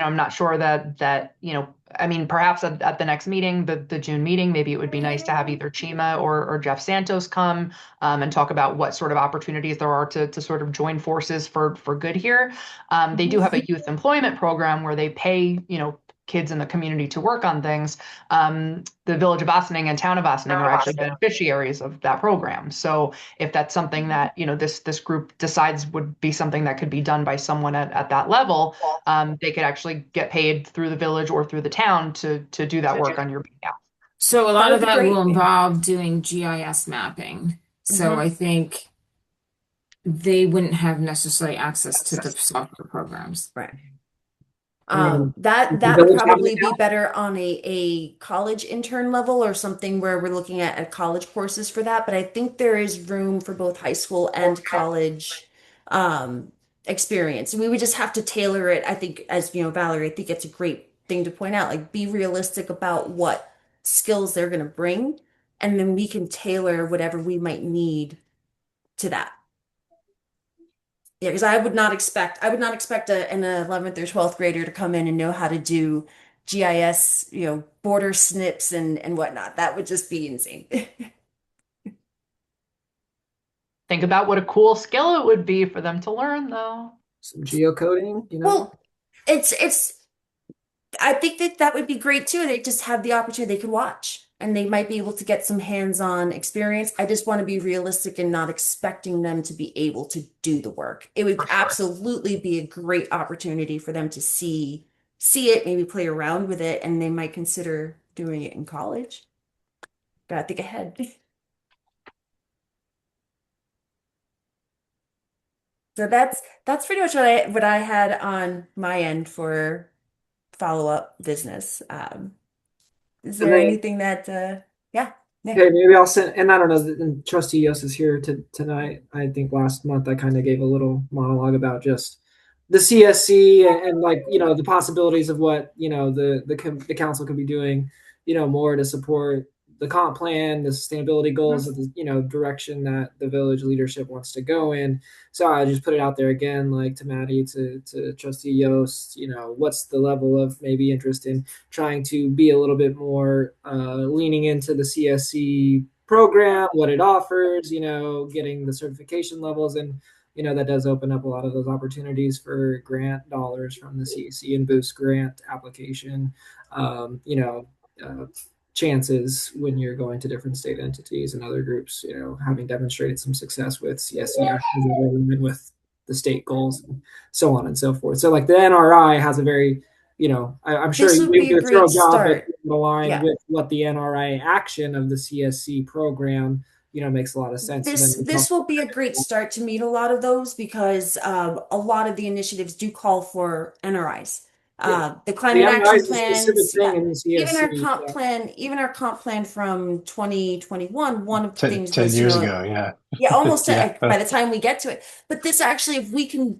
I'm not sure that I mean, perhaps at the next meeting, the June meeting, maybe it would be nice to have either Chima or Jeff Santos come and talk about what sort of opportunities there are to sort of join forces for good here. They do have a youth employment program where they pay kids in the community to work on things. The Village of Ossining and Town of Ossining are actually beneficiaries of that program. So if that's something that this group decides would be something that could be done by someone at that level, they could actually get paid through the village or through the town to do that work on your behalf. So a lot That of would be that great. will involve doing GIS mapping. So I think they wouldn't have necessarily access to the software programs. Right. the That would village have probably it be better on a college intern level or something where we're looking at college courses for that. But I think there is room for both high school and college experience. And we would just have to tailor it. I think, as Valerie, I think it's a great thing to point out. Like, be realistic about what skills they're going to bring, and then we can tailor whatever we might need to that. Yeah, because I would not expect an 11th or 12th grader to come in and know how to do GIS, border snips and whatnot. That would just be insane. Think about what a cool skill it would be for them to learn, though. some geocoding, Well, it's I think that would be great too. They just have the opportunity, they could watch. and they might be able to get some hands-on experience. I just want to be realistic and not expecting them to be able to do the work. It would For sure. absolutely be a great opportunity for them to see it, maybe play around with it, and they might consider doing it in college. Gotta think ahead. So that's pretty much what I had on my end for follow-up business. Is And there then, anything that yeah. okay, maybe I'll send, and I don't know, and Trustee Yost is here tonight. I think last month I kind of gave a little monologue about just the CSC and like, the possibilities of what, the council could be doing, more to support the comp plan, the sustainability goals of the, direction that the village leadership wants to go in. So I just put it out there again, like to Maddie, to Trustee Yost, what's the level of maybe interest in trying to be a little bit more leaning into the CSC program, what it offers, getting the certification levels. And, that does open up a lot of those opportunities for grant dollars from the CSC and boost grant application, chances when you're going to different state entities and other groups, having demonstrated some success with CSC actions that are aligned with the state goals and so on and so forth. So like the NRI has a very, I'm sure This you would be do a a thorough great job, start. but aligned Yeah. with what the NRI action of the CSC program, makes a lot of sense. This will be a great start to meet a lot of those because a lot of the initiatives do call for NRIs. The climate NRI action is a specific plans, thing in the CSC. even our comp plan from 2021, one of the 10, things 10 was, years ago, yeah. yeah, almost Yeah. by the time we get to it. But this actually, if we can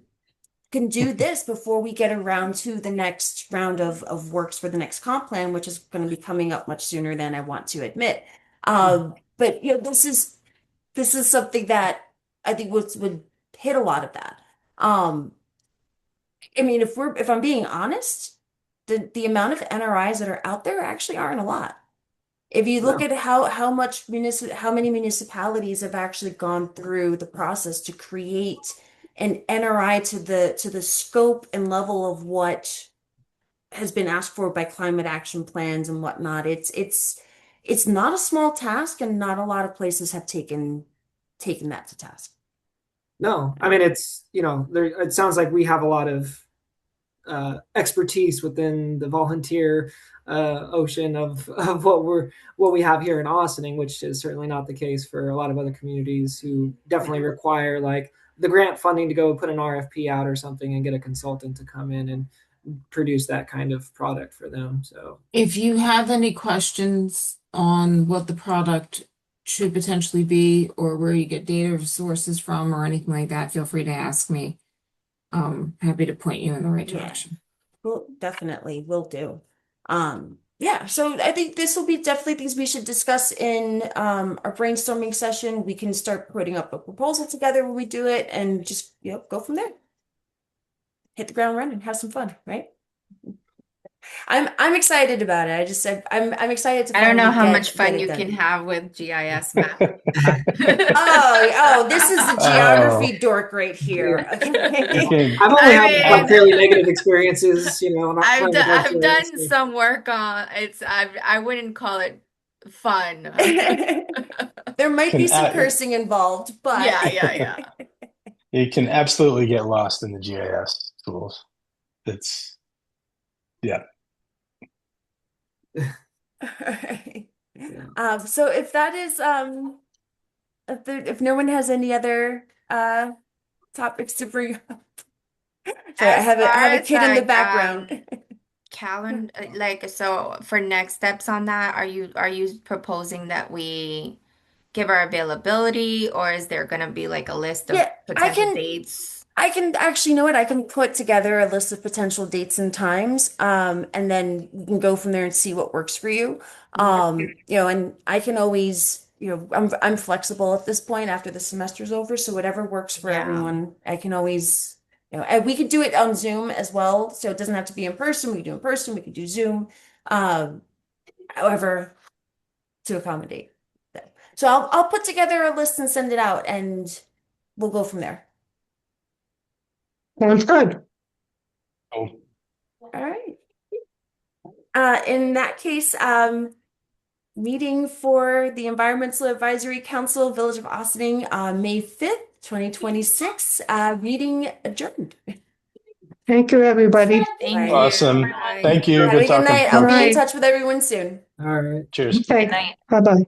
do this before we get around to the next round of works for the next comp plan, which is going to be coming up much sooner than I want to admit. But this is something that I think would hit a lot of that. I mean, if I'm being honest, the amount of NRIs that are out there actually aren't a lot. If you look at how many municipalities have actually gone through the process to create an NRI to the scope and level of what has been asked for by climate action plans and whatnot, it's not a small task, and not a lot of places have taken that to task. No, I mean, it's, it sounds like we have a lot of expertise within the volunteer ocean of what we have here in Austining, which is certainly not the case for a lot of other communities who definitely require like the grant funding to go put an RFP out or something and get a consultant to come in and produce that kind of product for them. So If you have any questions on what the product should potentially be or where you get data sources from or anything like that, feel free to ask me. Happy to point you in the right direction. Well, definitely will do. Yeah, so I think this will be definitely things we should discuss in our brainstorming session. We can start putting up a proposal together when we do it and just go from there. Hit the ground running, have some fun, right? I'm excited about it. I'm excited to I don't know finally how get much fun it you done. can have with GIS map. Oh, this is the geography dork right here. Okay. I've only I had like mean- fairly negative experiences, not I've playing done with I've so- done some work on I wouldn't call it fun. There might be Can some add- cursing involved, but Yeah. You can absolutely get lost in the GIS tools. It's, yeah. Alright. So if that is if no one has any other topics to bring up. Sorry, I As have far a as, kid in the like, background. Calendar, like, so for next steps on that, are you proposing that we give our availability, or is there gonna be like a list of Yeah, I potential can- dates? I can actually, you know what? I can put together a list of potential dates and times, and then we can go from there and see what works for you. And I can always, I'm flexible at this point after the semester's over, so whatever works for Yeah. everyone, I can always, and we could do it on Zoom as well, so it doesn't have to be in person. We can do in person, we could do Zoom, however, to accommodate that. So I'll put together a list and send it out, and we'll go from there. Sounds good. Oh, All right. In that case, meeting for the Environmental Advisory Council, Village of Ossining, May 5th, 2026. Meeting adjourned. Thank you, everybody. Thank Awesome. Bye. Thank you. Have a Good good talking. night. I'll be in Alright. touch with everyone soon. All right. Cheers. Okay. Bye-bye.